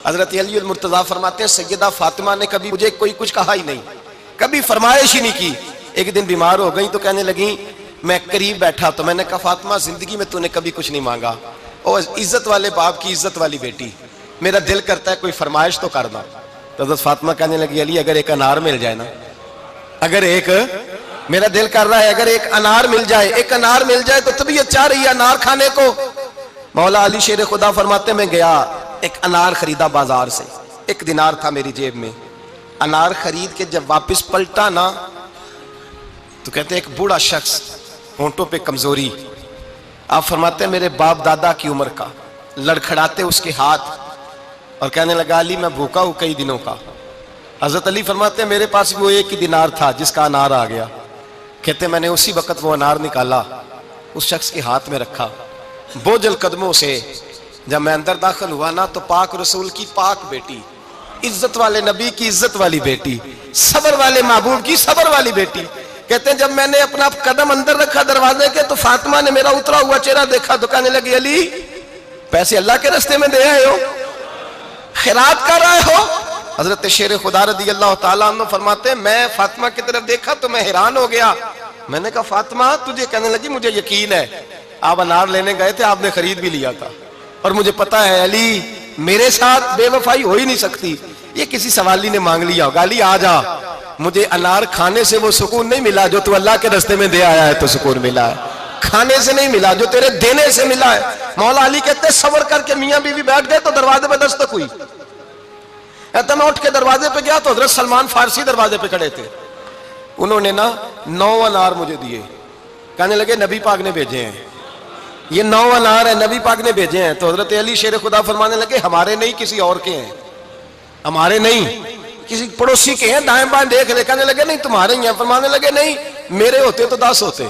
हजरत अली अल मुर्तज़ा फरमाते हैं सैयदा फातिमा ने कभी मुझे कोई कुछ कहा ही नहीं, कभी फरमाइश ही नहीं की। एक दिन बीमार हो गई तो कहने लगी, मैं करीब बैठा तो मैंने कहा फातिमा जिंदगी में तूने कभी कुछ नहीं मांगा, और इज्जत वाले बाप की इज्जत वाली बेटी, मेरा दिल करता है कोई फरमाइश तो कर दो। तो हजरत फातिमा कहने लगी, अली अगर एक अनार मिल जाए ना, अगर एक, मेरा दिल कर रहा है अगर एक अनार मिल जाए, एक अनार मिल जाए तो तबीयत चाह रही है अनार खाने को। मौला अली शेर खुदा फरमाते मैं गया, एक अनार खरीदा बाजार से, 1 दिनार था मेरी जेब में। अनार खरीद के जब वापस पलटा ना तो कहते एक बूढ़ा शख्स, होंठों पे कमजोरी, आप फरमाते मेरे बाप दादा की उम्र का, लड़खड़ाते उसके हाथ और कहने लगा अली मैं भूखा हूं कई दिनों का। हजरत अली फरमाते मेरे पास वो 1 ही दिनार था जिसका अनार आ गया। कहते मैंने उसी वक्त वो अनार निकाला, उस शख्स के हाथ में रखा, बोझल कदमों से जब मैं अंदर दाखिल हुआ ना तो पाक रसूल की पाक बेटी, इज्जत वाले नबी की इज्जत वाली बेटी, सबर वाले महबूब की सबर वाली बेटी। कहते हैं जब मैंने अपना कदम अंदर रखा दरवाजे के तो फातिमा ने मेरा उतरा हुआ चेहरा देखा तो कहने लगी अली पैसे अल्लाह के रास्ते में दे आए हो, खैरात कर रहे हो। हजरत शेर खुदा रदी अल्लाह ताला अन्हु फरमाते मैं फातिमा की तरफ देखा तो मैं हैरान हो गया। मैंने कहा फातिमा तुझे, कहने लगी मुझे यकीन है आप अनार लेने गए थे, आपने खरीद भी लिया था, और मुझे पता है अली मेरे साथ बेवफाई हो ही नहीं सकती, ये किसी सवाली ने मांग लिया होगा। अली आ जा, मुझे अनार खाने से वो सुकून नहीं मिला जो तू अल्लाह के रास्ते में दे आया है तो सुकून मिला है, खाने से नहीं मिला जो तेरे देने से मिला है। मौला अली कहते सबर करके मियां बीवी बैठ गए तो दरवाजे पे दस्तक हुई। मैं उठ के दरवाजे पे गया तो हजरत सलमान फारसी दरवाजे पे खड़े थे। उन्होंने ना 9 अनार मुझे दिए, कहने लगे नबी पाक ने भेजे हैं, ये 9 अनार है नबी पाक ने भेजे हैं। तो हजरत अली शेर खुदा फरमाने लगे हमारे नहीं किसी और के हैं, हमारे नहीं किसी पड़ोसी के हैं, दाएं बाएं देख ले। कहने लगे नहीं तुम्हारे ही हैं। फरमाने लगे नहीं मेरे होते तो 10 होते,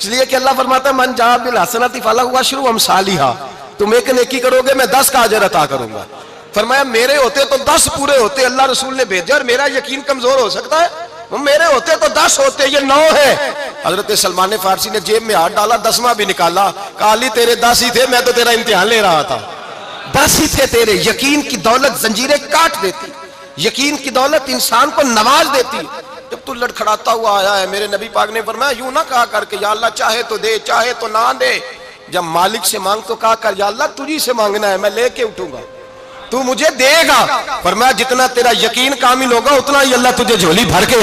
इसलिए कि अल्लाह फरमाता है मन जा बिल हसनती फलहु अशरु अमसालिहा, तुम एक नेकी करोगे मैं 10 का अजर अता करूंगा। फरमाया मेरे होते तो 10 पूरे होते, अल्लाह रसूल ने भेजे, और मेरा यकीन कमजोर हो सकता है, मेरे होते तो 10 होते, ये 9 है। हजरत सलमान फारसी ने जेब में हाथ डाला, 10वां भी निकाला, कहा अली तेरे 10 ही थे, मैं तो तेरा इम्तिहान ले रहा था, 10 ही थे तेरे। यकीन की दौलत जंजीरें काट देती, यकीन की दौलत इंसान को नवाज देती। जब तू लड़खड़ाता हुआ आया है, मेरे नबी पाक ने फरमाया यूं ना कहा करके या अल्लाह चाहे तो दे चाहे तो ना दे, जब मालिक से मांग तो कहा कर या अल्लाह तुझी से मांगना है, मैं लेके उठूंगा, तू मुझे देगा। फरमाया जितना तेरा यकीन कामिल होगा उतना ही अल्लाह तुझे झोली भर के